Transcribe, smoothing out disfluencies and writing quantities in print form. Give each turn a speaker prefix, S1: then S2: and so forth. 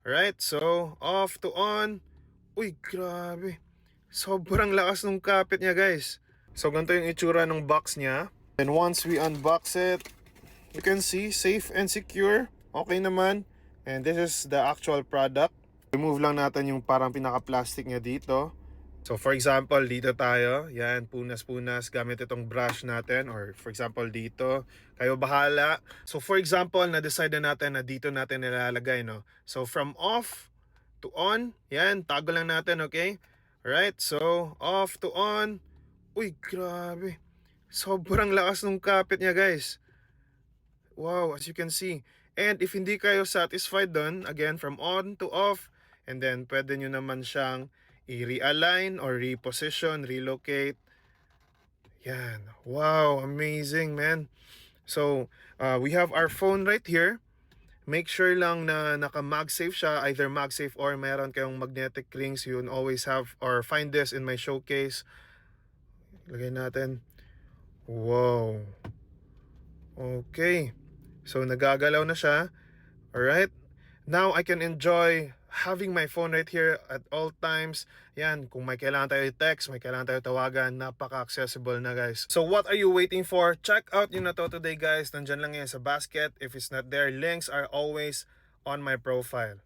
S1: Alright, so off to on. Uy, grabe. Sobrang lakas ng kapit niya, guys. So ganito yung itsura ng box niya. And once we unbox it, you can see safe and secure. Okay naman. And this is the actual product. Remove lang natin yung parang pinaka-plastic niya dito. So for example, dito tayo, yan, punas-punas gamit itong brush natin, or for example dito, kayo bahala. So for example, na-decide na natin na dito natin nilalagay, no? So from off to on, yan, tago lang natin, okay? Alright, so off to on. Uy, grabe. Sobrang lakas ng kapit niya, guys. Wow, as you can see. And if hindi kayo satisfied dun, again, from on to off, and then pwede nyo naman siyang i-realign or reposition, relocate. Yan. Wow, amazing, man. So, we have our phone right here. Make sure lang na naka-MagSafe siya, either MagSafe or meron kayong magnetic rings. You can always have or find this in my showcase. Lagay natin. Wow. Okay. So nagagalaw na siya. Alright. Now I can enjoy having my phone right here at all times. Yan, kung may kailangan tayo i-text, may kailangan tayo tawagan, napaka-accessible na, guys. So what are you waiting for? Check out yun na to today, guys. Nandyan lang yan sa basket. If it's not there, links are always on my profile.